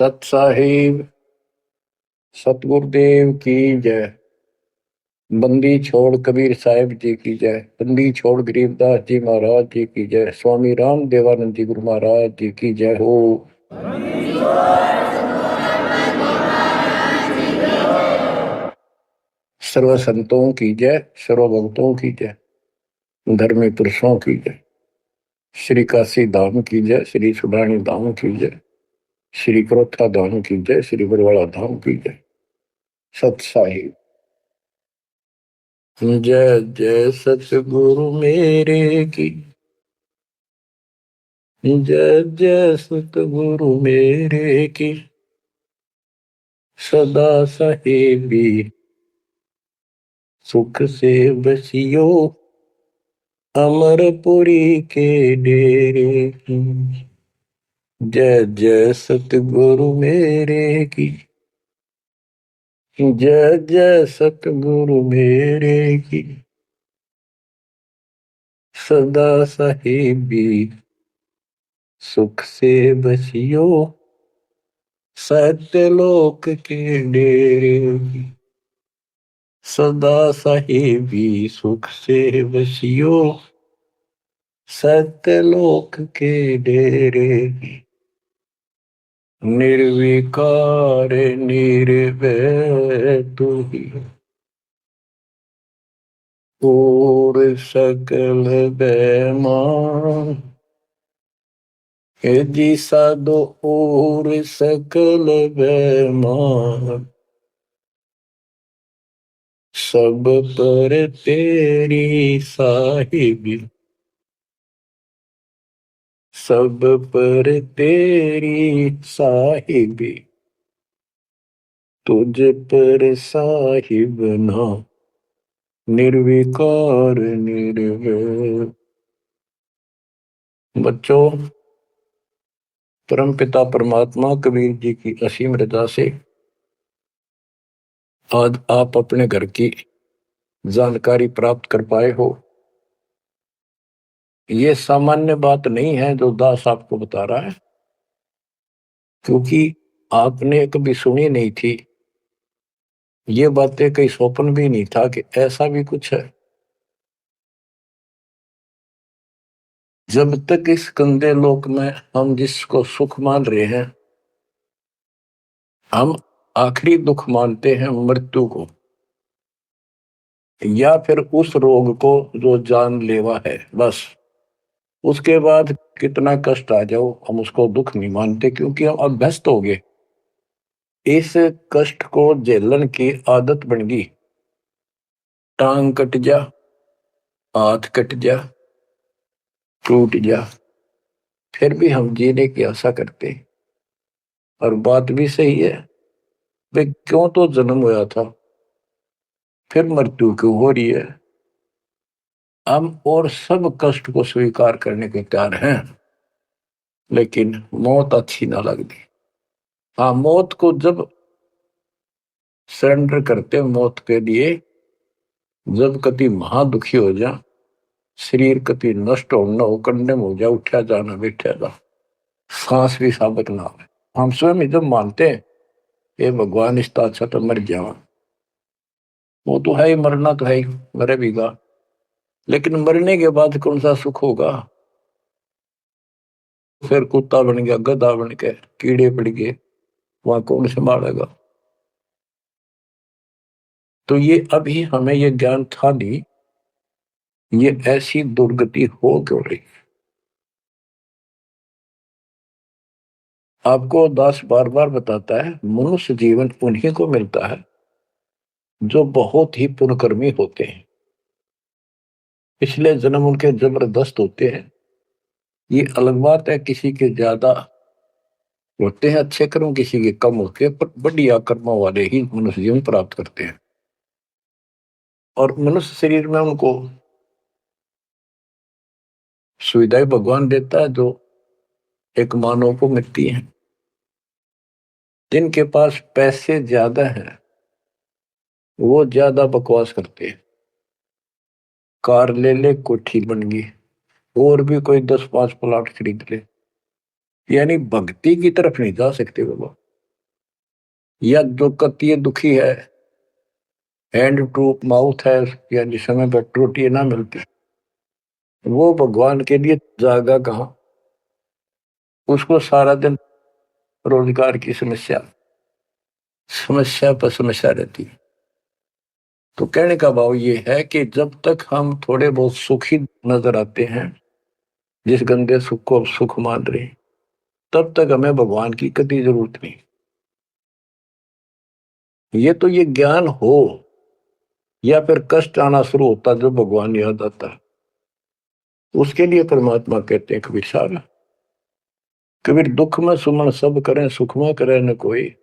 सत साहिब सतगुरुदेव की जय। बंदी छोड़ कबीर साहिब जी की जय। बंदी छोड़ गरीबदास जी महाराज जी की जय। स्वामी राम देवानंद जी गुरु महाराज जी की जय हो। सर्व संतों की जय, सर्व भक्तों की जय, धर्मी पुरुषों की जय। श्री काशी धाम की जय, श्री सुडानी धाम की जय, श्री क्रोथा धाम की जय, श्री बरवाड़ा धाम की जय। सत साहिब जय जय सतगुरु मेरे की जय जय सतगुरु मेरे की सदा साहेबी सुख से बसियो अमरपुरी के डेरे की। जय जय सतगुरु मेरे की जय जय सतगुरु मेरे की सदा साहेबी सुख से बसियो सत्यलोक के डेरे की। सदा साहेबी सुख से बसियो सत्यलोक के डेरे की। निर्विकार निर्भय तू ही और सकल बेमान जी साधो और सकल बेमान सब पर तेरी साहिबी सब पर तेरी साहिबी तुझ पर साहिब ना निर्विकार निर्भय। बच्चों, परमपिता परमात्मा कबीर जी की असीम रजा से आज आप अपने घर की जानकारी प्राप्त कर पाए हो। ये सामान्य बात नहीं है जो दास आपको बता रहा है, क्योंकि आपने कभी सुनी नहीं थी ये बातें, कहीं स्वप्न भी नहीं था कि ऐसा भी कुछ है। जब तक इस गंदे लोक में हम जिसको सुख मान रहे हैं, हम आखिरी दुख मानते हैं मृत्यु को, या फिर उस रोग को जो जानलेवा है। बस उसके बाद कितना कष्ट आ जाओ हम उसको दुख नहीं मानते, क्योंकि हम अभ्यस्त हो गए। इस कष्ट को झेलन की आदत बन गई। टांग कट जा, हाथ कट जा, टूट जा, फिर भी हम जीने की आशा करते। और बात भी सही है, वे क्यों तो जन्म हुआ था, फिर मृत्यु क्यों हो रही है। हम और सब कष्ट को स्वीकार करने के तैयार हैं, लेकिन मौत अच्छी ना लगती। हाँ, मौत को जब सरेंडर करते मौत के लिए, जब कति महादुखी हो जा, शरीर कति नष्ट हो न हो, कंडम हो जा, उठा जाना बैठा जा, सांस भी साबित ना हो, हम स्वयं जब मानते हैं ये भगवान इसका अच्छा तो मर जावा, वो तो है ही, मरना तो है ही, मरे भीगा, लेकिन मरने के बाद कौन सा सुख होगा। फिर कुत्ता बन गया, गधा बन के कीड़े पड़ गए, वहां कौन संभालेगा। तो ये अभी हमें ये ज्ञान था नहीं, ये ऐसी दुर्गति हो क्यों रही। आपको दास बार बार बताता है, मनुष्य जीवन उन्हीं को मिलता है जो बहुत ही पुण्यकर्मी होते हैं। पिछले जन्म उनके जबरदस्त होते हैं। ये अलग बात है, किसी के ज्यादा होते हैं अच्छे कर्म, किसी के कम होते हैं, पर बढ़िया कर्मों वाले ही मनुष्य जीवन प्राप्त करते हैं। और मनुष्य शरीर में उनको सुविधाएं भगवान देता है जो एक मानव को मिलती है। जिनके पास पैसे ज्यादा हैं वो ज्यादा बकवास करते हैं। कार ले ले, कोठी बन गई, और भी कोई 10-5 प्लाट खरीद ले, यानी भक्ति की तरफ नहीं जा सकते बाबा। या जो कतिय दुखी है, हैंड टू माउथ है, यानी समय पर रोटी ना मिलती, वो भगवान के लिए जागा कहाँ। उसको सारा दिन रोजगार की समस्या समस्या पर समस्या रहती है। तो कहने का भाव ये है कि जब तक हम थोड़े बहुत सुखी नजर आते हैं, जिस गंदे सुख को सुख मान रहे, तब तक हमें भगवान की कभी जरूरत नहीं। ये तो ये ज्ञान हो या फिर कष्ट आना शुरू होता जब भगवान याद आता, उसके लिए परमात्मा कहते हैं कबीर साहब, कबीर दुख में सुमन सब करें, सुख में करे न कोई,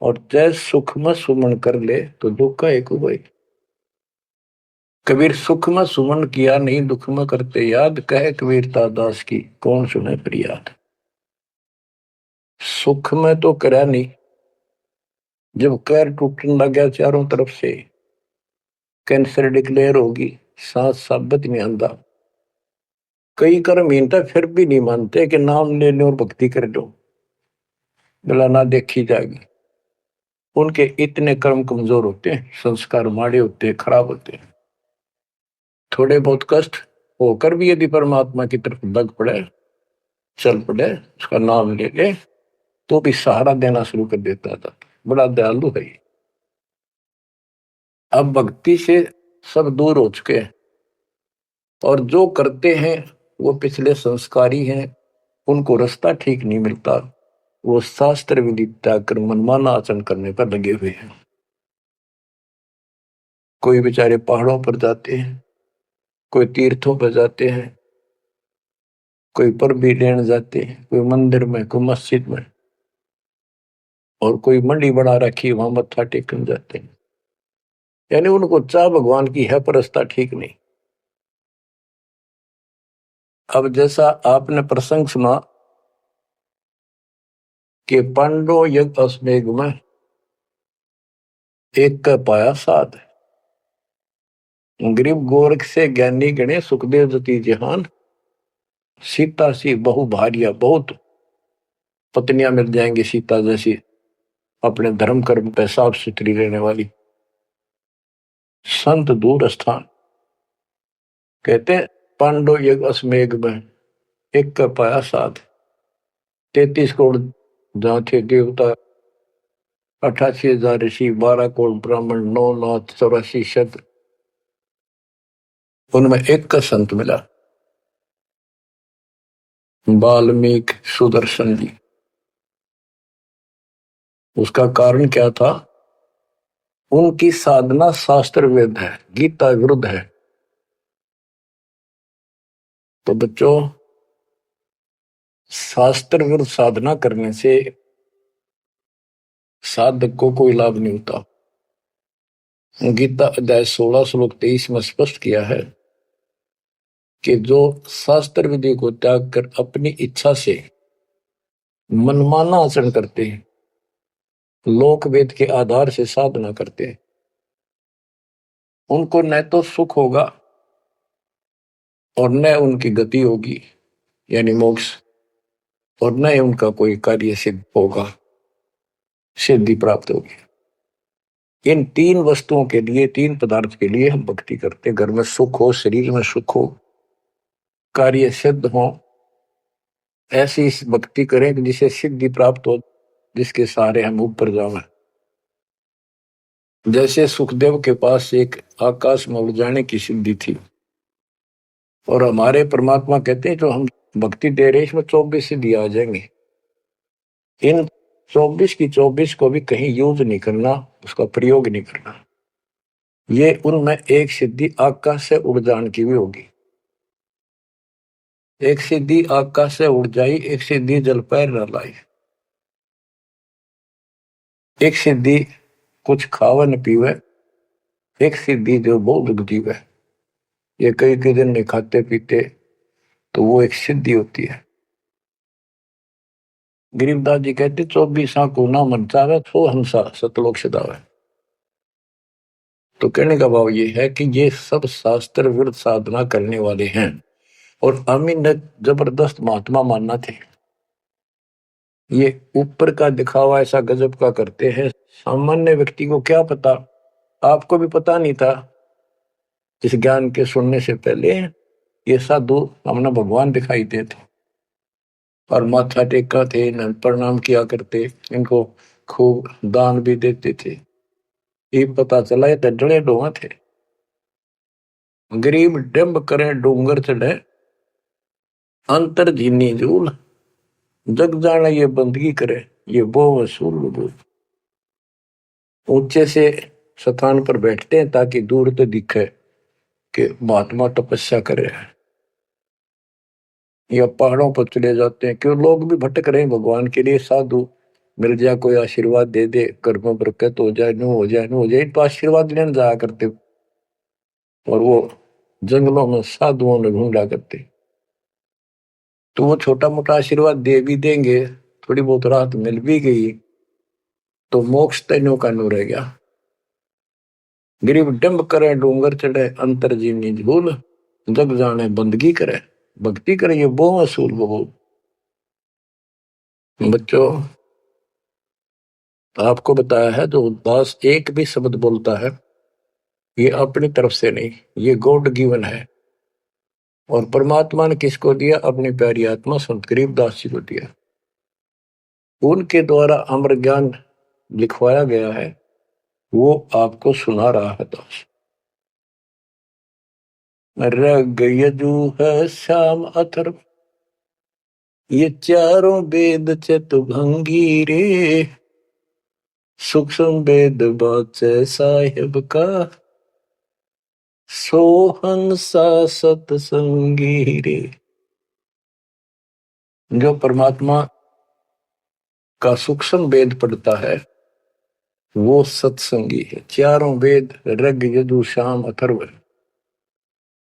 और जय सुख में सुमन कर ले तो दुख का एक भाई। कबीर सुख में सुमन किया नहीं, दुख में करते याद, कहे कबीरता दास की कौन सुने फरियाद। सुख में तो करा नहीं, जब कैर टूटने लग गया चारों तरफ से, कैंसर डिक्लेयर होगी, सांस साबित नहीं आंदा, कई कर्म हीनता फिर भी नहीं मानते कि नाम ले लो और भक्ति कर लो, गला ना देखी जाएगी। उनके इतने कर्म कमजोर होते हैं, संस्कार माड़े होते हैं, खराब होते हैं। थोड़े बहुत कष्ट होकर भी यदि परमात्मा की तरफ लग पड़े, चल पड़े, उसका नाम ले ले, तो भी सहारा देना शुरू कर देता था। बड़ा दयालु है। अब भक्ति से सब दूर हो चुके हैं, और जो करते हैं वो पिछले संस्कारी हैं, उनको रास्ता ठीक नहीं मिलता, वो शास्त्र विधि त्याग कर मनमाना आचरण करने पर लगे हुए हैं। कोई बेचारे पहाड़ों पर जाते हैं, कोई तीर्थों पर जाते हैं, कोई पर भी लेने जाते हैं, कोई मंदिर में, कोई मस्जिद में, और कोई मंडी बना रखी वहां मत्था टेकन जाते हैं। यानी उनको चाह भगवान की है पर रास्ता ठीक नहीं। अब जैसा आपने प्रसंग सुना कि पांडव यज्ञ अश्वमेघ में एक का पाया साध, गरीब गोरख से ज्ञानी गणे सुखदेव जति जहान, सीता सी बहु भारिया, बहुत पत्नियां मिल जाएंगी सीता जैसी, अपने धर्म कर्म पे साफ सुथरी रहने वाली। संत दूर स्थान, कहते हैं पांडव यज्ञ अश्वमेघ में एक का पाया साध, 33 करोड़ जहां थे देवता, 88,000 ऋषि, 12 करोड़ ब्राह्मण, 9 लाख 84 शत्र, उनमें एक का संत मिला, वाल्मीकि सुदर्शन जी। उसका कारण क्या था? उनकी साधना शास्त्र वेद है, गीता विरुद्ध है। तो बच्चों, शास्त्र विरुद्ध साधना करने से साधक को कोई लाभ नहीं होता। गीता अध्याय 16 श्लोक 23 में स्पष्ट किया है कि जो शास्त्र विधि को त्याग कर अपनी इच्छा से मनमाना आचरण करते हैं, लोक वेद के आधार से साधना करते हैं, उनको न तो सुख होगा और न उनकी गति होगी, यानी मोक्ष, और न ही उनका कोई कार्य सिद्ध होगा, सिद्धि प्राप्त होगी। इन तीन वस्तुओं के लिए, तीन पदार्थ के लिए हम भक्ति करते हैं। घर में सुख हो, शरीर में सुख हो, कार्य सिद्ध हो, ऐसी भक्ति करें कि जिसे सिद्धि प्राप्त हो, जिसके सहारे हम ऊपर जावें। जैसे सुखदेव के पास एक आकाश में उड़ जाने की सिद्धि थी, और हमारे परमात्मा कहते हैं जो हम भक्ति दे रहे इसमें 24 सिद्धि आ जाएंगे। इन 24 की 24 को भी कहीं यूज नहीं करना, उसका प्रयोग नहीं करना। ये उनमें एक सिद्धि आकाश से उड़ जाने की भी होगी। एक सिद्धि आकाश से उड़ जाई, एक सिद्धि जल पैर न लाई, एक सिद्धि कुछ खावे न पीवे, एक सिद्धि जो बहुत जीवे। ये कई कई दिन नहीं खाते पीते तो वो एक सिद्धि होती है। गरीबदास जी कहते 24 को ना मन चावे, सो हंसा सतलोक सदावे। तो कहने का भाव ये है कि ये सब शास्त्र विरुद्ध साधना करने वाले हैं, और अमीन ने जबरदस्त महात्मा मानना थे। ये ऊपर का दिखावा ऐसा गजब का करते हैं, सामान्य व्यक्ति को क्या पता, आपको भी पता नहीं था इस ज्ञान के सुनने से पहले। ये साधु हमने भगवान दिखाई देते और माथा टेका थे, इन्हें प्रणाम किया करते, इनको खूब दान भी देते थे। ये पता चला ये तो जड़े डोहा थे। गरीब डंब करे डूंगर चढ़े, अंतर झीनी झूल, जग जाने ये बंदगी करे, ये वो वसूल वसूल। ऊंचे से स्थान पर बैठते हैं ताकि दूर तो दिखे कि महात्मा तपस्या कर रहे हैं, या पहाड़ों पर चले जाते हैं, क्यों लोग भी भटक रहे हैं भगवान के लिए। साधु मिल जाए, कोई आशीर्वाद दे दे, घर में बरकत हो जाए, नो हो जाए, नो हो जाए, तो आशीर्वाद लेने जाया करते। और वो जंगलों में साधुओं ने ढूंढा करते, तो वो छोटा मोटा आशीर्वाद दे भी देंगे, थोड़ी बहुत राहत मिल भी गई तो मोक्ष तैनो का नो रह गया। गरीब डंब करे डूंगर चढ़े, अंतर जीवनी झूल, जग जाने बंदगी करे, भक्ति करे, ये वो असूल वो। बच्चों, आपको बताया है जो दास एक भी शब्द बोलता है ये अपनी तरफ से नहीं, ये गॉड गिवन है। और परमात्मा ने किसको दिया? अपनी प्यारी आत्मा संत गरीबदास जी को दिया। उनके द्वारा अमर ज्ञान लिखवाया गया है, वो आपको सुना रहा है दास। रग यजु है श्याम अथर्व, ये चारों वेद चतुभंगी रे, सूक्ष्म वेद बाचे साहिब का, सोहन सा सतसंगी रे। जो परमात्मा का सूक्ष्म वेद पढ़ता है वो सत्संगी है। चारों वेद ऋग यजु साम अथर्व,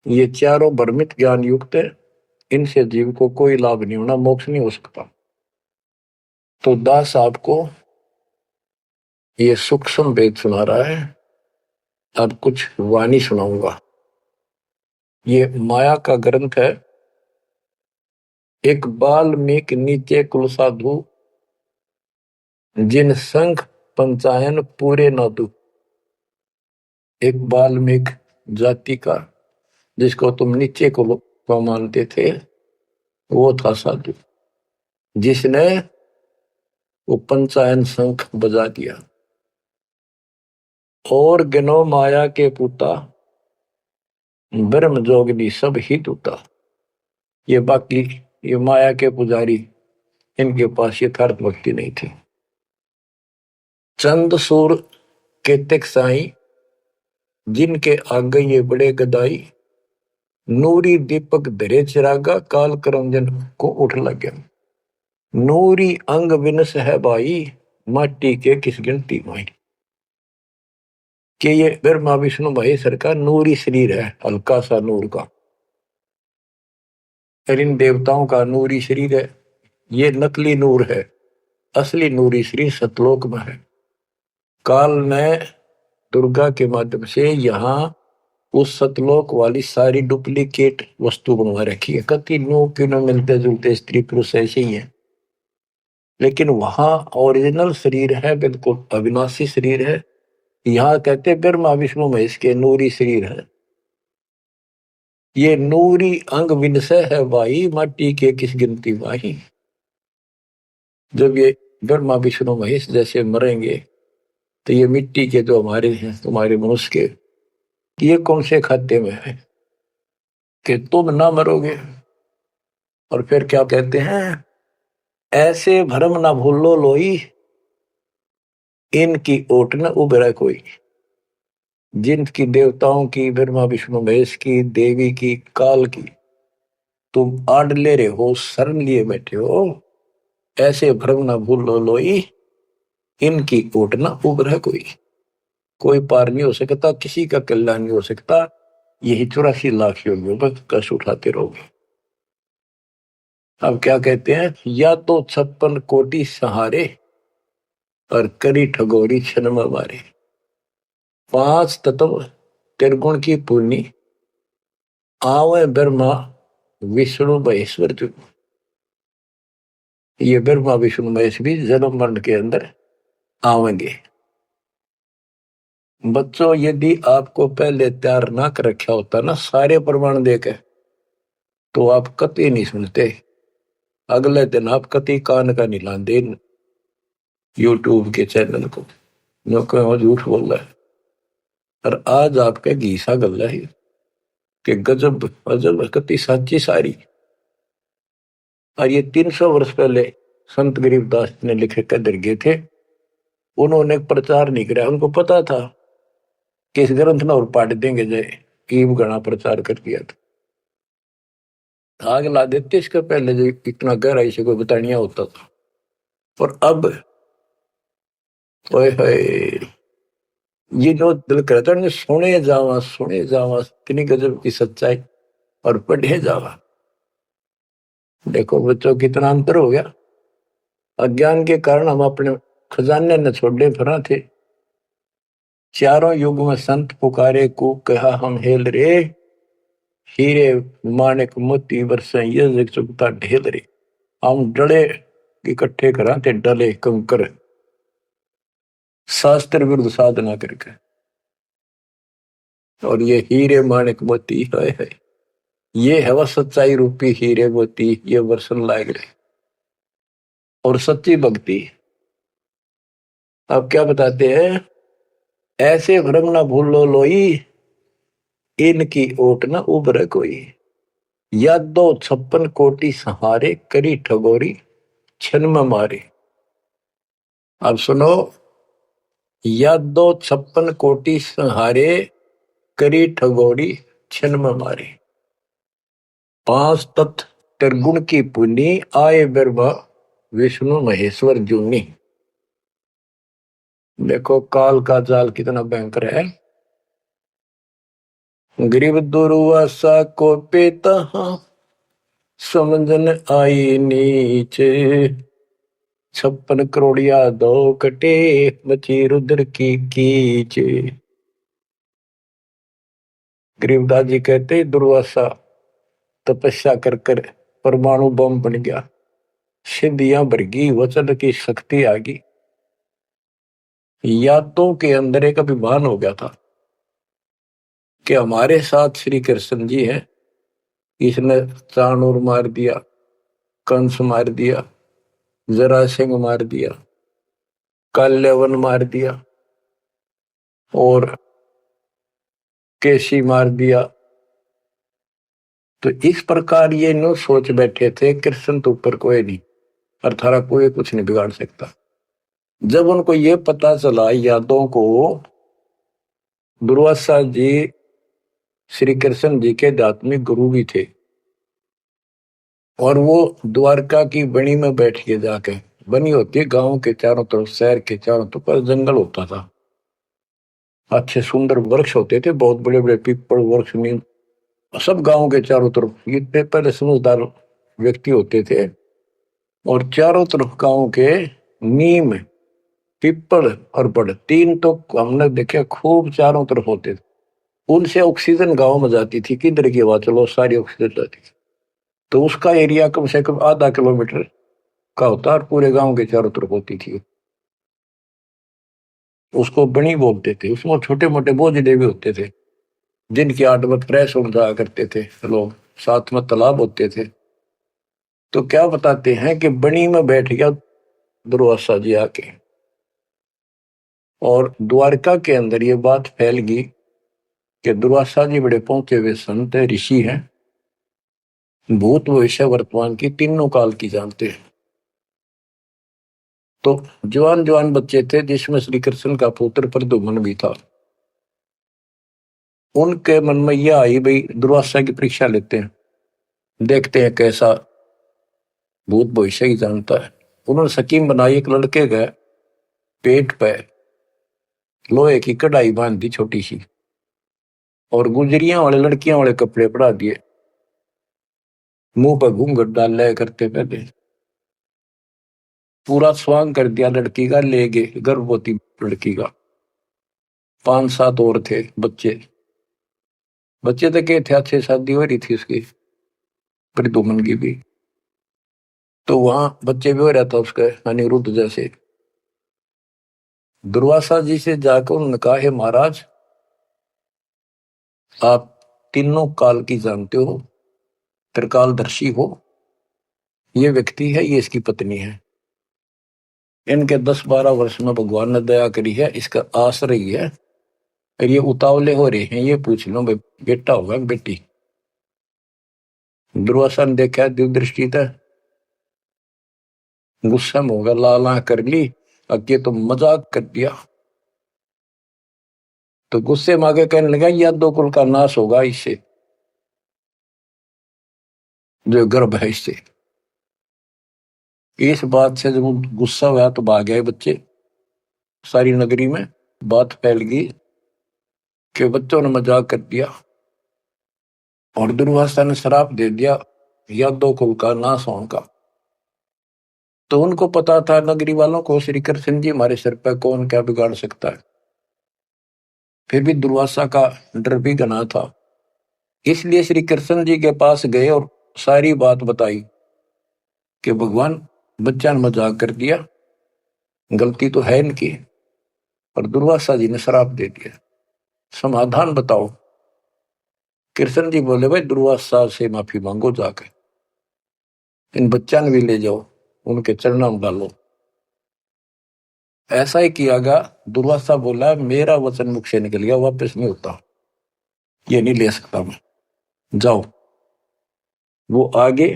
ये चारों भ्रमित ज्ञान युक्त है, इनसे जीव को कोई लाभ नहीं होना, मोक्ष नहीं हो सकता। तो दास आपको ये सूक्ष्म वेद सुना रहा है। अब कुछ वाणी सुनाऊंगा। ये माया का ग्रंथ है। एक बाल्मीकि नीचे कुल साधु, जिन संख पंचायन पूरे न दू। एक बाल्मीकि जाति का, जिसको तुम नीचे को मानते थे, वो था साधु, जिसने वो पंचायन शंख बजा दिया। और गिनो माया के पुता, ब्रह्म जोगनी सब हित उता। ये बाकी ये माया के पुजारी, इनके पास यथार्थ भक्ति नहीं थी। चंद सूर केतक साई, जिनके आगे ये बड़े गदाई। नूरी दीपक धरे चिरागा, काल करमजन को उठ लग गया। नूरी अंग विनस है भाई, माटी के किस गिनती माई। कि ये ब्रह्मा विष्णु महेश्वर का नूरी शरीर है, हल्का सा नूर का। और इन देवताओं का नूरी शरीर है, ये नकली नूर है, असली नूरी शरीर सतलोक में है। काल ने दुर्गा के माध्यम से यहाँ उस सतलोक वाली सारी डुप्लीकेट वस्तु बनवा रखी है। कति नो क्यों मिलते जुलते स्त्री पुरुष ऐसे ही है, लेकिन वहां ओरिजिनल शरीर है, बिल्कुल अविनाशी शरीर है। यहाँ कहते ब्रह्मा विष्णु महेश के नूरी शरीर है। ये नूरी अंग विनसय है भाई, माटी के किस गिनती वाही। जब ये ब्रह्मा विष्णु महेश जैसे मरेंगे तो ये मिट्टी के जो हमारे हैं, तुम्हारे मनुष्य के, ये कौन से खाते में है कि तुम ना मरोगे। और फिर क्या कहते हैं? ऐसे भरम ना भूलो लोई, इनकी ओट न उभरा कोई। जिनकी देवताओं की, ब्रह्मा विष्णु महेश की, देवी की, काल की तुम आड़ ले रहे हो, शरण लिए बैठे हो, ऐसे भ्रम ना भूलो लोई, इनकी ओट ना उभरा कोई। कोई पार नहीं हो सकता, किसी का कल्याण नहीं हो सकता। यही 84 लाख योगियों पर कष्ट उठाते रहोगे। अब क्या कहते हैं? या तो 56 कोटि सहारे, और करी ठगोरी क्षण में मारे। 5 तत्व त्रिगुण की पूर्णी, आवे ब्रह्मा विष्णु महेश्वर। ये ब्रह्मा विष्णु महेश भी जन्म मरण के अंदर आवेंगे। बच्चों, यदि आपको पहले तैयार ना कर रखा होता ना सारे प्रमाण देके, तो आप कतई नहीं सुनते। अगले दिन आप कतई कान का नहीं लाते यूट्यूब के चैनल को, जो कहो झूठ बोल रहा है। और आज आपके घीसा गल है कि गजब अजब कतई साची सारी। और ये 300 वर्ष पहले संत गरीबदास ने लिखे कदर गए थे। उन्होंने प्रचार नहीं किया, उनको पता था कि इस ग्रंथ में और पाट देंगे जय कीम गणा प्रचार कर दिया था। आग ला देते इसके पहले जो इतना गहराई से कोई बतानिया होता था। और अब ओए होए, ये जो दिल करता है सुने जावा कितनी गजब की सच्चाई और पढ़े जावा। देखो बच्चों कितना अंतर हो गया। अज्ञान के कारण हम अपने खजाने न छोड़े फिरा थे। चारों युग में संत पुकारे को कहा हम हेल रे, हीरे माणिक मोती बरसे ये जग चुकता ढेल रे। हम डले इकट्ठे करा थे डले कंकर, शास्त्र विरुद्ध साधना करके। और ये हीरे माणिक मोती है ये है वह सच्चाई रूपी हीरे मोती, ये वर्षन लाग रहे। और सच्ची भक्ति आप क्या बताते हैं, ऐसे भ्रम ना भूलो लोई, इनकी ओट न उभरे कोई। यादो 56 कोटि सहारे, करी ठगोरी छन में मारे। अब सुनो, यादो 56 कोटि सहारे, करी ठगोरी छन में मारे। 5 तत्व त्रिगुण की पुनी, आए ब्रह्मा विष्णु महेश्वर जूनी। देखो काल का जाल कितना भयंकर है। गरीब दुर्वासा को पेता समझन आई नीचे, 56 करोड़िया दो कटे, बची रुद्र की कीचे। गरीबदास जी कहते दुर्वासा तपस्या कर कर परमाणु बम बन गया, सिद्धियां भर गई, वचन की शक्ति आ गई। यादों के अंदर एक अभिमान हो गया था कि हमारे साथ श्री कृष्ण जी हैं। इसने चाणूर मार दिया, कंस मार दिया, जरासिंह मार दिया, काल्यवन मार दिया और केसी मार दिया। तो इस प्रकार ये नो सोच बैठे थे कृष्ण तो ऊपर कोई नहीं और थारा कोई कुछ नहीं बिगाड़ सकता। जब उनको ये पता चला यादों को, दुर्वासा जी श्री कृष्ण जी के आध्यात्मिक गुरु भी थे और वो द्वारका की बनी में बैठ के जाके, बनी होती है गांव के चारों तरफ, शहर के चारों तरफ जंगल होता था, अच्छे सुंदर वृक्ष होते थे, बहुत बड़े बड़े पीपल वृक्ष नीम, सब गांव के चारों तरफ। ये पहले समझदार व्यक्ति होते थे और चारों तरफ गांव के नीम पीपल और बड़ तीन तो हमने देखे खूब चारों तरफ होते थे। उनसे ऑक्सीजन गांव में जाती थी, किधर की हवा चलो सारी ऑक्सीजन जाती थी। तो उसका एरिया कम से कम आधा किलोमीटर का होता और पूरे गांव के चारों तरफ होती थी। उसको बनी बोलते थे। उसमें छोटे मोटे बोझले भी होते थे जिनकी 8 फ्रेश हो जाया करते थे लोग, साथ में तालाब होते थे। तो क्या बताते हैं कि बनी में बैठ गया दुर्वासा जी आके और द्वारका के अंदर ये बात फैल गई कि दुर्वासा जी बड़े पहुंचे हुए संत ऋषि हैं, भूत भविष्य वर्तमान की तीनों काल की जानते हैं। तो जवान जवान बच्चे थे जिसमें श्री कृष्ण का पुत्र प्रद्युम्न भी था। उनके मन में यह आई भाई दुर्वासा की परीक्षा लेते हैं, देखते हैं कैसा भूत भविष्य ही जानता है। उन्होंने स्कीम बनाई, एक लड़के के पेट पे लोहे की कढ़ाई बांध दी छोटी सी और गुजरियां वाले लड़कियां वाले कपड़े पड़ा दिए, मुंह पर घूंघट डाल लिया करते पहले, पूरा स्वांग कर दिया लड़की का, ले गए गर्भवती लड़की का। 5-7 और थे बच्चे, बच्चे तो क्या थे, अच्छे शादी हो रही थी उसकी प्रद्युम्न की भी। तो वहां बच्चे भी हो रहा था उसके अनिरुद्ध जैसे। दुर्वासा जी से जाकर उन्होंने कहा, हे महाराज, आप तीनों काल की जानते हो, त्रिकालदर्शी हो। ये व्यक्ति है, ये इसकी पत्नी है। इनके 10-12 वर्ष में भगवान ने दया करी है, इसका आश्रय ही है। और ये उतावले हो रहे हैं, ये पूछ लो भाई बेटा होगा कि बेटी। दुर्वासा ने देखा दिव्य दृष्टि था, गुस्सा में होगा, लाला कर ली, अब ये तो मजाक कर दिया। तो गुस्से में आगे कहने लगा, यह दो कुल का नाश होगा इससे, जो गर्भ है इससे। इस बात से जब गुस्सा हुआ तो भाग गए बच्चे। सारी नगरी में बात फैल गई कि बच्चों ने मजाक कर दिया और दुर्वासा ने श्राप दे दिया या दो कुल का नाश होने का। तो उनको पता था, नगरी वालों को, श्री कृष्ण जी हमारे सिर पर कौन क्या बिगाड़ सकता है। फिर भी दुर्वासा का डर भी घना था, इसलिए श्री कृष्ण जी के पास गए और सारी बात बताई कि भगवान, बच्चा ने मजाक कर दिया, गलती तो है इनकी, और दुर्वासा जी ने श्राप दे दिया, समाधान बताओ। कृष्ण जी बोले, भाई दुर्वासा से माफी मांगो, जाकर इन बच्चा ने भी ले जाओ, उनके चरणों में डालो। ऐसा ही किया गया। दुर्वासा बोला, मेरा वचन मुख से निकल गया, वापस नहीं होता, ये नहीं ले सकता मैं, जाओ। वो आगे,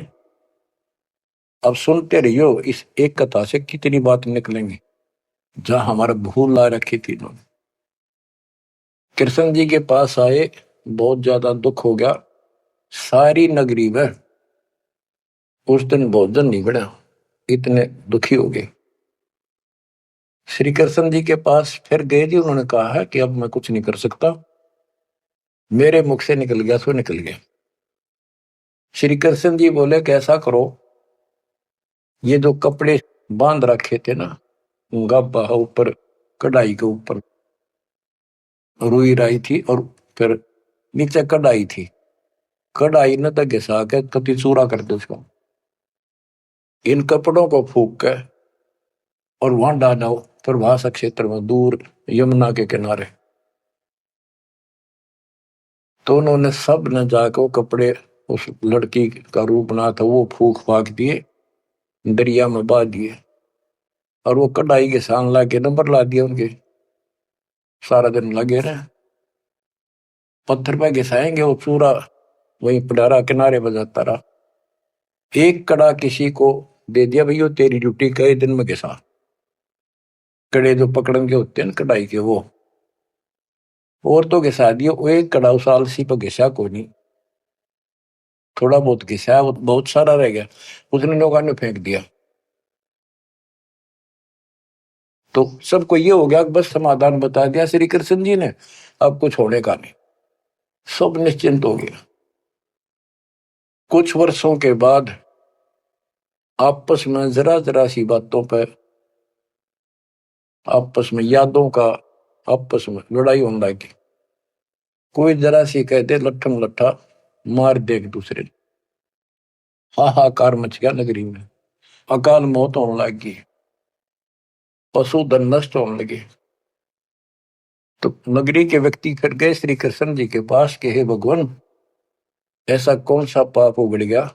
अब सुनते रहियो, इस एक कथा से कितनी बात निकलेंगी, जहां हमारा भूल ला रखी थी इन्होंने। कृष्ण जी के पास आए, बहुत ज्यादा दुख हो गया, सारी नगरी में उस दिन भोजन नहीं बना, इतने दुखी हो गए। श्री कृष्ण जी के पास फिर गए जी, उन्होंने कहा है कि अब मैं कुछ नहीं कर सकता, मेरे मुख से निकल गया सो निकल गया। श्री कृष्ण जी बोले, कैसा करो, ये जो कपड़े बांध रखे थे ना, गाबा ऊपर, कढ़ाई के ऊपर रुई राई थी, और फिर नीचे कढ़ाई थी, कढ़ाई न तो घिसा के कति चूरा कर दो उसको, इन कपड़ों को फूक के और वहां डालो प्रभास क्षेत्र में, दूर यमुना के किनारे। तो उन्होंने सब ने जाकर वो कपड़े, उस लड़की का रूप बना था, वो फूक फाक दिए, दरिया में बहा दिए, और वो कढ़ाई के सान ला के नंबर ला दिया उनके। सारा दिन लगे रहे, पत्थर पे घिसाएंगे, वो चूरा वहीं पडारा किनारे बजाता रहा। एक कड़ा किसी को दे दिया, भैया तेरी ड्यूटी कई दिन में घिसा, कड़े जो पकड़न के होते हैं ना कढ़ाई के, वो और तो घिसा दिया। वो एक कड़ा उस आलसी पर घिसा को नहीं, थोड़ा बहुत घिसा, वो बहुत सारा रह गया, उसने नौका ने फेंक दिया। तो सबको ये हो गया, बस समाधान बता दिया श्री कृष्ण जी ने, अब कुछ होने का नहीं, सब निश्चिंत हो गया। कुछ वर्षों के बाद आपस में जरा जरा सी बातों पर, आपस में यादों का, आपस में लड़ाई होने लगी। कोई जरा सी कहते लट्ठम लट्ठा मार दे एक दूसरे, हाहाकार मच गया नगरी में, अकाल मौत होने लगी, पशुधन नष्ट होने लगे। तो नगरी के व्यक्ति फिर गए श्री कृष्ण जी के पास कि हे भगवान, ऐसा कौन सा पाप उगड़ गया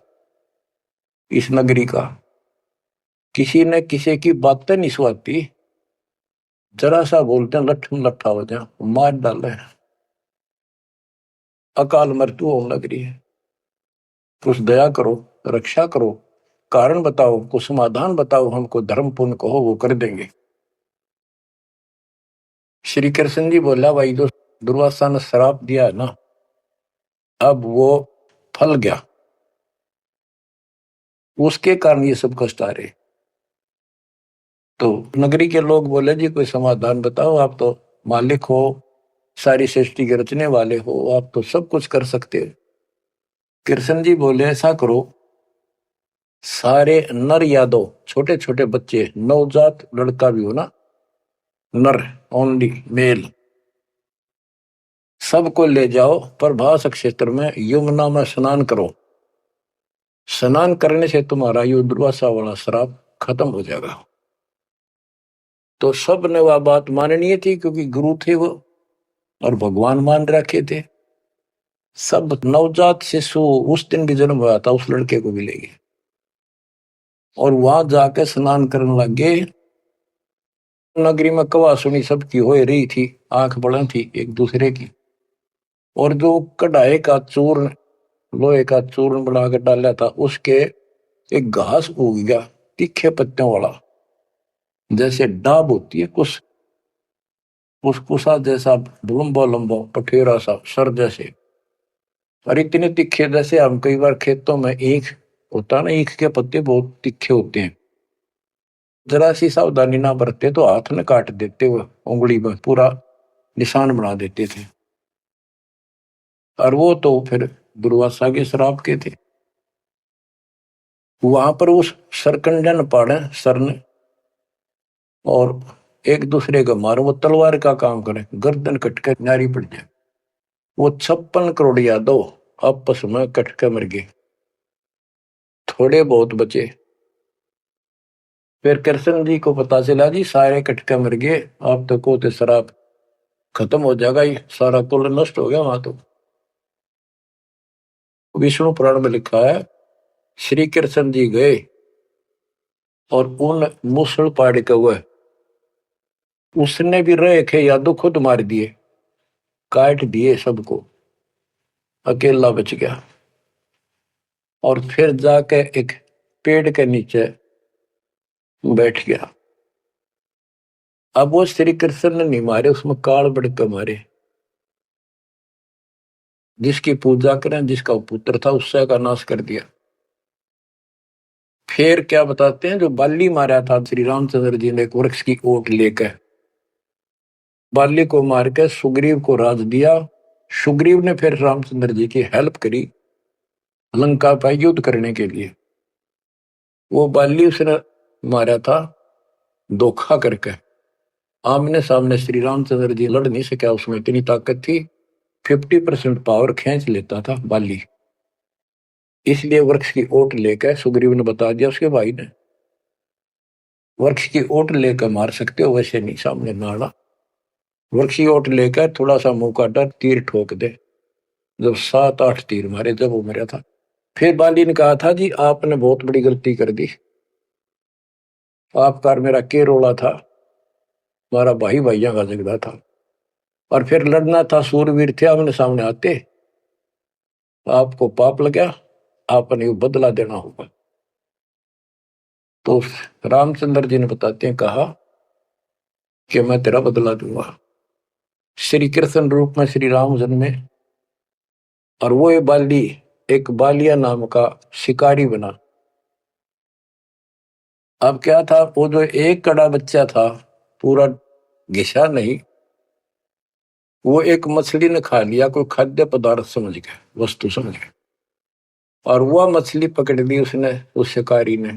इस नगरी का, किसी ने किसी की बातें नहीं सुहाती, जरा सा बोलते हैं लट्ठम लट्ठा हो जाए, मार डाले, अकाल मृत्यु होने लग रही है। कुछ दया करो, रक्षा करो, कारण बताओ, कुछ समाधान बताओ, हमको धर्म पुण्य कहो, वो कर देंगे। श्री कृष्ण जी बोला, भाई जो दुर्वासा ने श्राप दिया है ना, अब वो फल गया, उसके कारण ये सब कष्ट आ रहे। तो नगरी के लोग बोले, जी कोई समाधान बताओ, आप तो मालिक हो, सारी सृष्टि के रचने वाले हो, आप तो सब कुछ कर सकते हो। कृष्ण जी बोले, ऐसा करो, सारे नर यादव, छोटे छोटे बच्चे, नवजात लड़का भी हो ना, नर, ओनली मेल, सबको ले जाओ प्रभास क्षेत्र में, यमुना में स्नान करो, स्नान करने से तुम्हारा ये दुर्वासा वाला श्राप खत्म हो जाएगा। तो सब ने वह बात माननी थी, क्योंकि गुरु थे वो और भगवान मान रखे थे। सब नवजात शिशु उस दिन भी जन्म हुआ था उस लड़के को मिलेगी, और वहां जाके स्नान करने लगे। नगरी में कवा सुनी सबकी हो रही थी, आंख बड़ा थी एक दूसरे की। और जो कढ़ाई का चूर्ण, लोहे का चूर्ण बना कर डाला था, उसके एक घास उग गया तीखे पत्तों वाला, जैसे डाब होती है कुछ उस कुसा जैसा, लंबा लंबा पठेरा सा सर जैसे, और इतने तीखे जैसे हम कई बार खेतों में ईख होता ना, ईख के पत्ते बहुत तीखे होते हैं, जरा सी सावधानी ना बरते तो हाथ में काट देते, वो उंगली में पूरा निशान बना देते थे। और वो तो फिर दुर्वासा के श्राप के थे। वहां पर उस सरकंडन पाड़े सर ने, और एक दूसरे को मारो, वो तलवार का काम करे, गर्दन कटके नारी पड़ जाए। वो 56 करोड़ यादव आपस में कटके मर गए, थोड़े बहुत बचे। फिर कृष्ण जी को पता चला जी सारे कटके मर गए, आप तो को शराब खत्म हो जाएगा, ये सारा कुल नष्ट हो गया। वहां तो विष्णु पुराण में लिखा है, श्री कृष्ण जी गए और उन मूसल पाड़ के हुए, उसने भी रहे थे यादव खुद मार दिए, काट दिए सबको, अकेला बच गया। और फिर जाके एक पेड़ के नीचे बैठ गया। अब वो श्री कृष्ण ने नहीं मारे, उसमें काल बढ़ के मारे। जिसकी पूजा करें, जिसका पुत्र था, उससे का नाश कर दिया। फिर क्या बताते हैं, जो बाली मारा था श्री रामचंद्र जी ने एक वृक्ष की ओट लेकर, बाली को मार के सुग्रीव को राज दिया। सुग्रीव ने फिर रामचंद्र जी की हेल्प करी लंका पर युद्ध करने के लिए। वो बाली उसने मारा था धोखा करके, आमने सामने श्री रामचंद्र जी लड़ नहीं सका, उसमें इतनी ताकत थी, 50% पावर खींच लेता था बाली। इसलिए वृक्ष की ओट लेकर सुग्रीव ने बता दिया उसके भाई ने, वृक्ष की ओट लेकर मार सकते हो, वैसे नहीं सामने नाड़ा। वृक्ष की ओट लेकर थोड़ा सा मुंह काटा, तीर ठोक दे। जब 7-8 तीर मारे, जब वो मरा था। फिर बाली ने कहा था जी आपने बहुत बड़ी गलती कर दी, आपका मेरा के रोला था, हमारा भाई भाइयों का झगड़ा था, और फिर लड़ना था, सूरवीर थे, आमने सामने आते, आपको पाप लगा, आपने बदला देना होगा। तो रामचंद्र जी ने बताते हैं, कहा कि मैं तेरा बदला दूंगा। श्री कृष्ण रूप में श्री राम जन्मे, और वो ये बाली एक बालिया नाम का शिकारी बना। अब क्या था, वो जो एक कड़ा बच्चा था, पूरा घिसा नहीं, वो एक मछली ने खा लिया, कोई खाद्य पदार्थ समझ गया, वस्तु समझ गया, और वह मछली पकड़ ली उसने, उस शिकारी ने,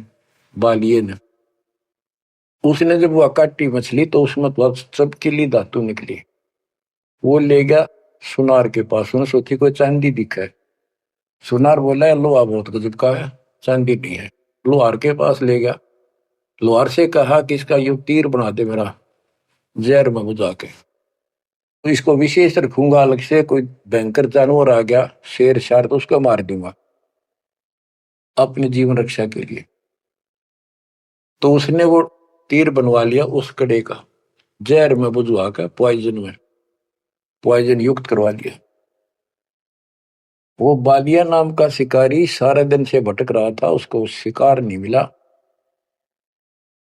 बालिए ने। उसने जब वह काटी मछली, तो उसमें तो चपकीली धातु निकली। वो ले गया सुनार के पास, उसने सोची कोई चांदी दिखा है। सुनार बोला है लोहा बहुत गजब का है, चांदी नहीं है। लोहार के पास ले गया, लोहार से कहा कि इसका यू तीर बना दे मेरा, जहर में बुझा के, तो इसको विशेष रखूंगा, अलग से कोई भयंकर जानवर आ गया, शेर शार, तो उसको मार दूंगा अपने जीवन रक्षा के लिए। तो उसने वो तीर बनवा लिया उस कड़े का, जहर में बुझवा कर, पॉइजन युक्त करवा लिया। वो बालिया नाम का शिकारी सारे दिन से भटक रहा था, उसको शिकार नहीं मिला।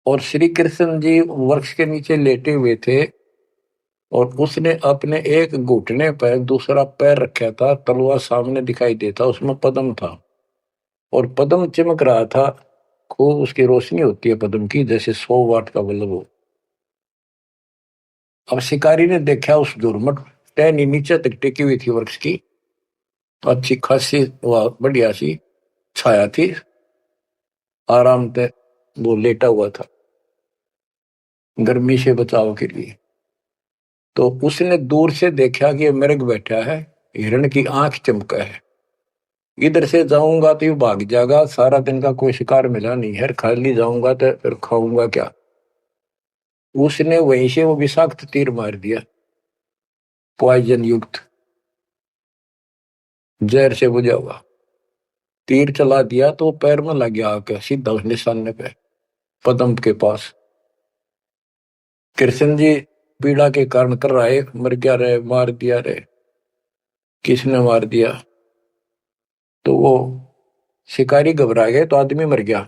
और श्री कृष्ण जी वृक्ष के नीचे लेटे हुए थे, और उसने अपने एक घुटने पर दूसरा पैर रखा था, तलवार सामने दिखाई देता, उसमें पद्म था, और पद्म चमक रहा था खूब, उसकी रोशनी होती है पद्म की, जैसे 100 वाट का बल्ब हो। अब शिकारी ने देखा उस झुरमुट टहनी नीचे तक टिकी हुई थी वृक्ष की, अच्छी खासी बढ़िया सी छाया थी, आराम से वो लेटा हुआ था गर्मी से बचाव के लिए। तो उसने दूर से देखा कि ये मृग बैठा है, हिरण की आंख चमका है, इधर से जाऊंगा तो ये भाग जाएगा, सारा दिन का कोई शिकार मिला नहीं है, खाली जाऊंगा तो फिर खाऊंगा क्या। उसने वहीं से वो विषाक्त तीर मार दिया, पॉइजन युक्त, जहर से बुझा हुआ तीर चला दिया, तो पैर में लग गया आके सीधा उस निशाने पे, पदम के पास। कृष्ण जी पीड़ा के कारण कर रहे, मर गया रे, मार दिया रे, किसने मार दिया। तो वो शिकारी घबरा गए, तो आदमी मर गया।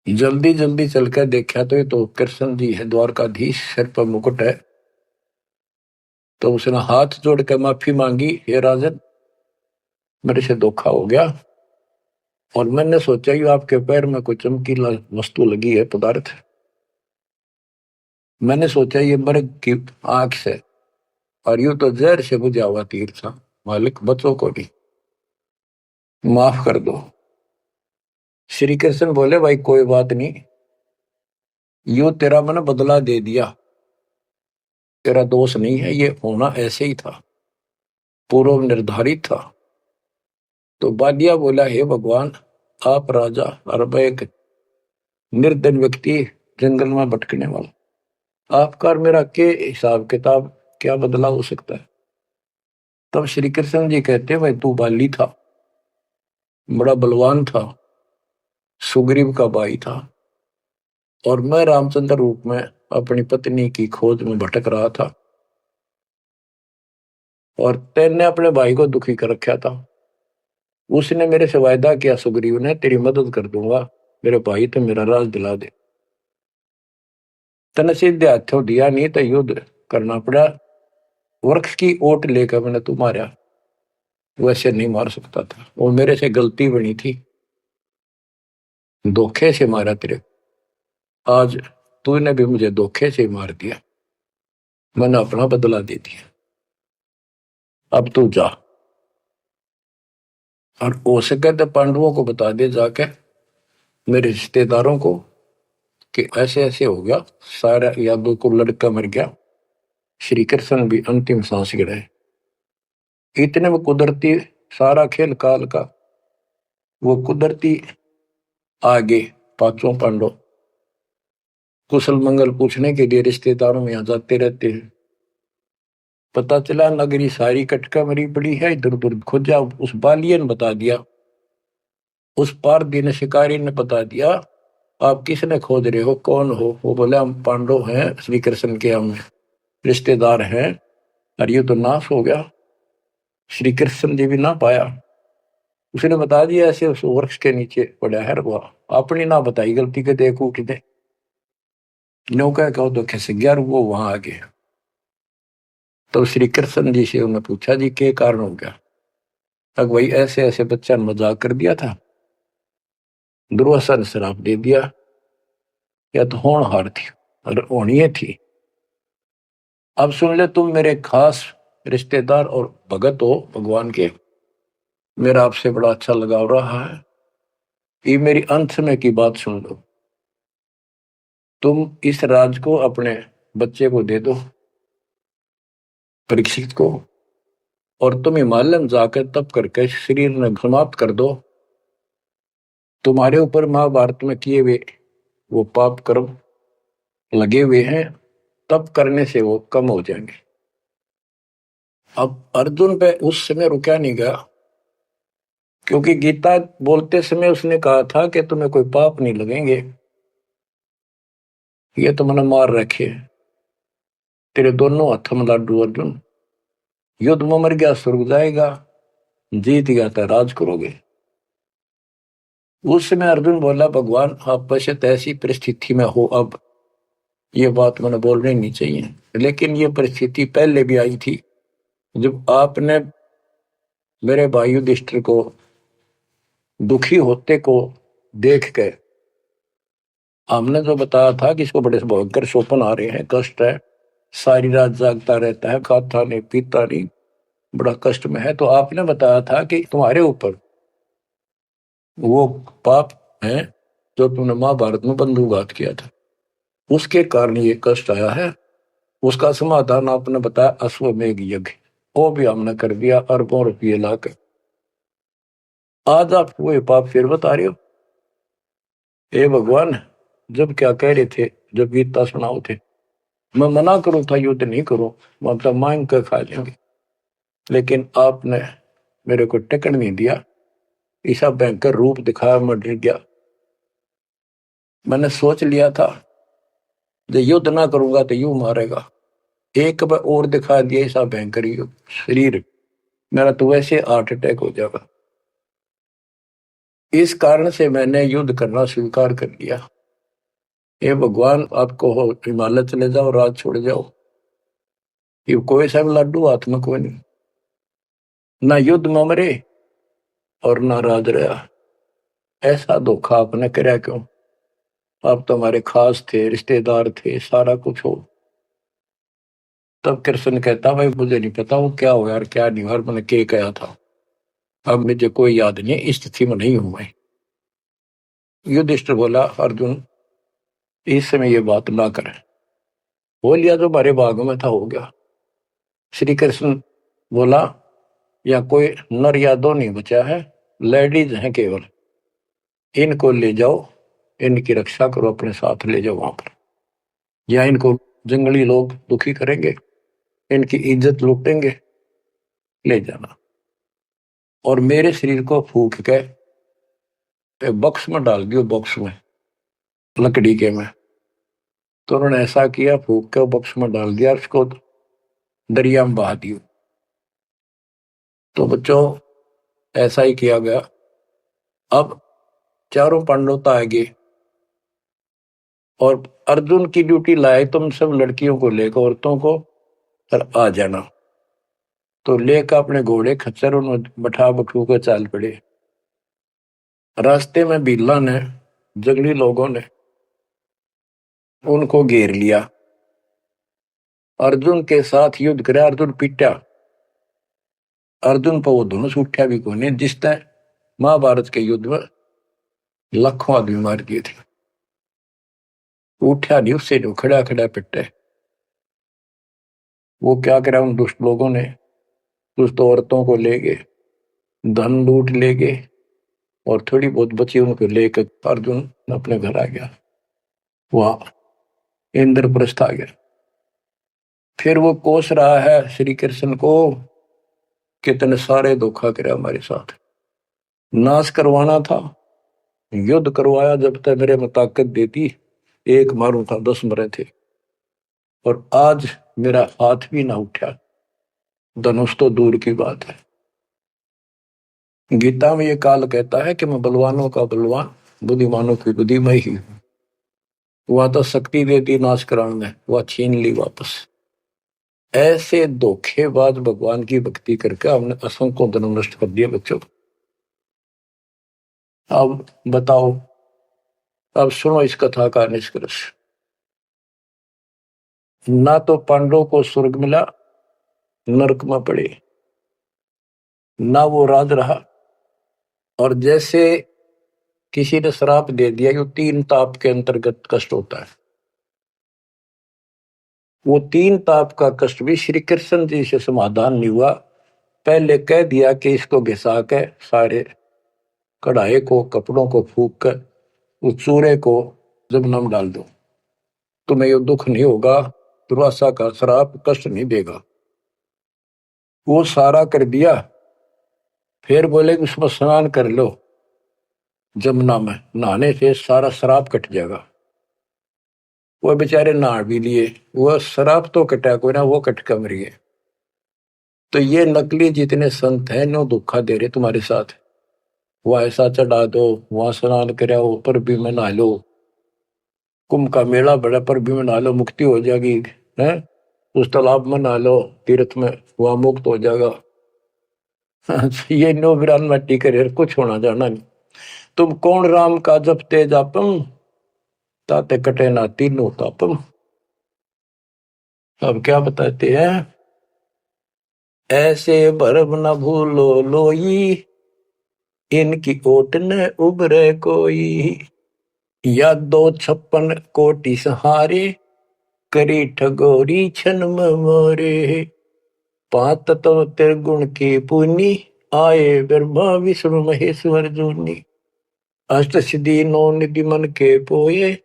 जल्दी जल्दी चलकर देखा तो ये तो कृष्ण जी है, द्वारकाधीश, सिर पर मुकुट है। तो उसने हाथ जोड़ कर माफी मांगी, हे राजन, मेरे से धोखा हो गया, और मैंने सोचा कि आपके पैर में कोई चमकीला वस्तु लगी है, पदार्थ। मैंने सोचा ये मर्ग की आंख से, और यूं तो जहर से बुझा हुआ तीर था। मालिक, बच्चों को भी माफ कर दो। श्री कृष्ण बोले, भाई कोई बात नहीं, यूं तेरा मैंने बदला दे दिया, तेरा दोष नहीं है, ये होना ऐसे ही था, पूर्व निर्धारित था। तो बालिया बोला, हे भगवान, आप राजा और मैं एक निर्धन व्यक्ति, जंगल में भटकने वाला, आपका और मेरा के हिसाब किताब, क्या बदला हो सकता है। तब श्री कृष्ण जी कहते, भाई तू बाली था, बड़ा बलवान था, सुग्रीव का भाई था, और मैं रामचंद्र रूप में अपनी पत्नी की खोज में भटक रहा था, और तेने अपने भाई को दुखी कर रखा था। उसने मेरे से वायदा किया, सुग्रीव ने, तेरी मदद कर दूंगा, मेरे भाई तो मेरा राज दिला दे। तने सीधे हाथों दिया नहीं तो युद्ध करना पड़ा, वृक्ष की ओट लेकर मैंने तू मारा, वैसे नहीं मार सकता था, वो मेरे से गलती बनी थी, धोखे से मारा तेरे, आज तूने भी मुझे धोखे से मार दिया, मैंने अपना बदला दे दिया, अब तू जा, और हो सके तो पांडवों को बता दे जाके, मेरे रिश्तेदारों को, कि ऐसे ऐसे हो गया, सारा यादव को लड़का मर गया, श्री कृष्ण भी अंतिम सांस गिराए। इतने में कुदरती, सारा खेल काल का, वो कुदरती आगे पांचों पांडव कुशल मंगल पूछने के लिए रिश्तेदारों में यहाँ जाते रहते हैं। पता चला नगरी सारी कटका मरी पड़ी है, इधर उधर खोजा, उस बालिए ने बता दिया, उस पार दिन शिकारी ने बता दिया, आप किसने खोज रहे हो, कौन हो। वो बोले, हम पांडव हैं, श्री कृष्ण के हम रिश्तेदार हैं, और ये तो नाश हो गया, श्री कृष्ण जी भी ना पाया। उसने बता दिया, ऐसे उस वृक्ष के नीचे पड़ा है, वो अपनी ना बताई गलती के, देखो कितने नौका कहो तो खिस गया, वो वहां आ गए। तो श्री कृष्ण जी से उन्होंने पूछा, जी क्या कारण हो गया। तक वही ऐसे ऐसे बच्चा ने मजाक कर दिया था, दुर्वासा ने श्राप दे दिया, या तो होनहार थी और होनी थी। अब सुन ले, तुम मेरे खास रिश्तेदार और भगत हो भगवान के, मेरा आपसे बड़ा अच्छा लगाव रहा है, ये मेरी अंत समय की बात सुन लो। तुम इस राज को अपने बच्चे को दे दो, परीक्षित को, और तुम हिमालय में जाकर तप करके शरीर में समाप्त कर दो। तुम्हारे ऊपर महाभारत में किए हुए वो पाप कर्म लगे हुए हैं, तप करने से वो कम हो जाएंगे। अब अर्जुन पे उस समय रुका नहीं गया, क्योंकि गीता बोलते समय उसने कहा था कि तुम्हें कोई पाप नहीं लगेंगे, ये तो मैंने मार रखे, तेरे दोनों हाथों में लाडू अर्जुन, युद्ध में मर गया स्वर्ग जाएगा, जीत गया तो राज करोगे। उस समय अर्जुन बोला, भगवान आप पश्चात ऐसी परिस्थिति में हो, अब ये बात मैंने बोलनी नहीं चाहिए, लेकिन ये परिस्थिति पहले भी आई थी, जब आपने मेरे भाई युधिष्ठिर को दुखी होते को देख के, हमने जो बताया था कि इसको बड़े भयंकर स्वप्न आ रहे हैं, कष्ट है, सारी रात जागता रहता है, खाता नहीं पीता नहीं, बड़ा कष्ट में है, तो आपने बताया था कि तुम्हारे ऊपर वो पाप है जो तुमने महाभारत में बंधुघात किया था, उसके कारण ये कष्ट आया है। उसका समाधान आपने बताया, अश्वमेघ यज्ञ, वो भी हमने कर दिया, अरबों रुपये लाकर। आज आप वही पाप फिर बता रहे हो। हे भगवान, जब क्या कह रहे थे, जब गीता सुनाओ थे, मैं मना करूं था युद्ध नहीं करूं, मतलब मांग कर खा लेंगे, लेकिन आपने मेरे को टिकट नहीं दिया, ऐसा भयंकर रूप दिखाया, मैं डर गया। मैंने सोच लिया था जो युद्ध ना करूंगा तो यूं मारेगा, एक बार और दिखा दिया ऐसा भयंकर युद्ध, शरीर मेरा तो वैसे हार्ट अटैक हो जाएगा। इस कारण से मैंने युद्ध करना स्वीकार कर लिया। हे भगवान, आपको हो हिमालय चले जाओ, राज छोड़ जाओ, ये कोई सा भी लाडू हाथ में कोई नहीं, ना युद्ध में मरे और ना राज रहा। ऐसा धोखा आपने कराया क्यों? आप तो हमारे खास थे, रिश्तेदार थे, सारा कुछ हो। तब कृष्ण कहता, भाई मुझे नहीं पता वो क्या हो यार, क्या नहीं यार, मैंने क्या कहा था, अब मुझे कोई याद नहीं, इस स्थिति में नहीं हूं मैं। युधिष्ठिर बोला, अर्जुन इस समय ये बात ना करें, हो लिया जो हमारे भाग में था हो गया। श्री कृष्ण बोला, या कोई नर या दो नहीं बचा है, लेडीज हैं केवल, इनको ले जाओ, इनकी रक्षा करो, अपने साथ ले जाओ वहां पर, या इनको जंगली लोग दुखी करेंगे, इनकी इज्जत लूटेंगे, ले जाना। और मेरे शरीर को फूक के बॉक्स में डाल दियो, बॉक्स में, लकड़ी के में। तो उन्होंने ऐसा किया, फूक के बॉक्स में डाल दिया, उसको दरिया में बहा दियो। तो बच्चों ऐसा ही किया गया। अब चारों पांडव तो आगे, और अर्जुन की ड्यूटी लाए, तुम सब लड़कियों को लेकर, औरतों को, और आ जाना। तो लेकर अपने घोड़े खच्चर उन्हें बैठा बठू कर चाल पड़े। रास्ते में बिल्ला ने, जंगली लोगों ने उनको घेर लिया, अर्जुन के साथ युद्ध करे, अर्जुन पिटा, अर्जुन पर वो धनुष उठा भी को नहीं, जिस तरह महाभारत के युद्ध में लाखों आदमी मार दिए थे, उठा नहीं, उससे जो खड़ा खड़ा पिटे। वो क्या करा उन दुष्ट लोगों ने, दुष्ट औरतों को ले गए, धन लूट ले गए, और थोड़ी बहुत बची उनको लेकर अर्जुन अपने घर आ गया, वहां इंद्रप्रस्थ आ गया। फिर वो कोस रहा है श्री कृष्ण को, कितने सारे धोखा करे हमारे साथ, नाश करवाना था, युद्ध करवाया, जब तक मेरे में ताकत देती एक मारू था 10 मरे थे, और आज मेरा हाथ भी ना उठा, धनुष तो दूर की बात है। गीता में ये काल कहता है कि मैं बलवानों का बलवान, बुद्धिमानों की बुद्धि में ही हूं। वह तो शक्ति देती नाश कराने, वह छीन ली वापस। ऐसे धोखेबाज भगवान की भक्ति करके हमने असंख्यों जन्म नष्ट कर दिए बच्चों। अब बताओ, अब सुनो इस कथा का निष्कर्ष। ना तो पांडवों को स्वर्ग मिला, नरक में पड़े, ना वो राज रहा, और जैसे किसी ने श्राप दे दिया, ये 3 ताप के अंतर्गत कष्ट होता है, वो 3 ताप का कष्ट भी श्री कृष्ण जी से समाधान नहीं हुआ। पहले कह दिया कि इसको घिसा के सारे कढ़ाई को, कपड़ों को फूक कर उस चूरे को जमुना में डाल दो, तुम्हें ये दुख नहीं होगा, दुर्वासा का श्राप कष्ट नहीं देगा। वो सारा कर दिया, फिर बोले कि उसमें स्नान कर लो, जमुना में नहाने से सारा श्राप कट जाएगा। वो बेचारे नहा भी लिए, वो श्राप तो कटा कोई ना, वो कट कर मरिए। तो ये नकली जितने संत हैं, नो धोखा दे रहे तुम्हारे साथ, वह ऐसा चढ़ा दो, वहां स्नान कराओ, पर भी में नहा लो, कुंभ का मेला बड़ा, पर भी में नहा लो, मुक्ति हो जाएगी है, उस तालाब में नहा लो, तीर्थ में, वहां मुक्त हो जाएगा। ये नो बिरान मट्टी करे, कुछ होना जाना नहीं। तुम कौन राम का जपते जापम, ताते कटे ना तीनों तापम। अब क्या बताते हैं, ऐसे भरम न भूलो लोई, इनकी ओट न उबरे कोई, या 256 कोटि सहारे, करी ठगोरी छन मोरे, 5 तत्व त्रिगुण की पुनी, आए ब्रह्मा विष्णु महेश्वर जोनी। अष्ट सिद्धि नौ निधि मन के पोए,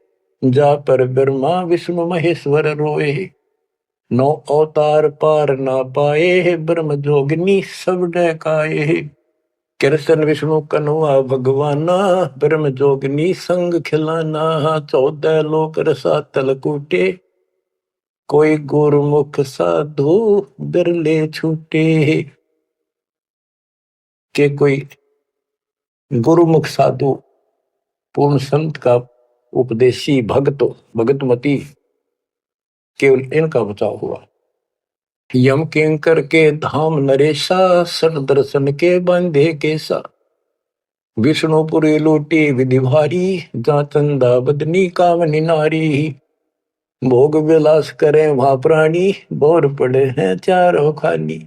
जा पर ब्रह्मा विष्णु महेश्वर रोए। नौ अवतार पार ना पाए, ब्रह्म जोगिनी सब डकाए। कृष्ण विष्णु कन्हवा भगवाना, ब्रह्म जोगिनी संग खिलाना। 14 लोक रसातल कूटे, कोई गुरुमुख साधु बिरले छूटे। के कोई गुरुमुख साधु पूर्ण संत का उपदेशी भक्त भगतमती केवल इनका बचाव हुआ। यम किंकर के धाम नरेशा, सर दर्शन के बंधे केसा। विष्णुपुरी लूटी विधि भारी, जा चंदा बदनी कामनी नारी। भोग विलास करे वहां प्राणी, बोर पड़े हैं चारों खानी।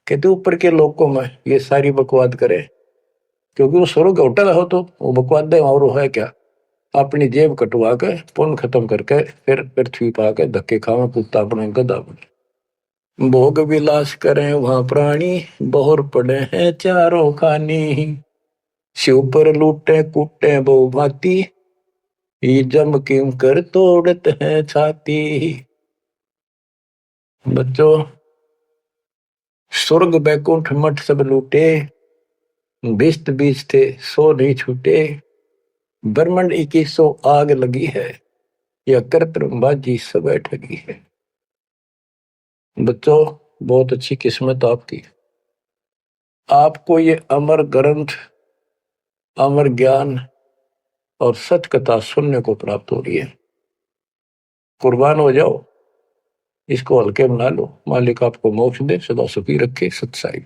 कहते ऊपर के लोकों में ये सारी बकवाद करे, क्योंकि वो स्वर्ग होटल हो तो वो बकवाद है और है क्या। अपनी जेब कटवा के पुण्य खत्म करके फिर पृथ्वी पा के धक्के खावे कुत्ता अपने गधा बने। भोग विलास करें वहां प्राणी, बोर पड़े हैं चारों खानी। शिव पर लूटे कूटे बहु भांति, ये जम किम कर तोड़ते हैं छाती। बच्चों स्वर्ग बैकुंठ मठ सब लूटे, बिस्त बीज थे सो नहीं छूटे। ब्रह्मंड 2100 आग लगी है, यह कर्तबाजी सब ठगी है। बच्चों बहुत अच्छी किस्मत आपकी, आपको ये अमर ग्रंथ अमर ज्ञान और सच कथा सुनने को प्राप्त हो रही है। कुर्बान हो जाओ, इसको हल्के बना लो। मालिक आपको मोक्ष दे, सदा सुखी रखे। सत्साई।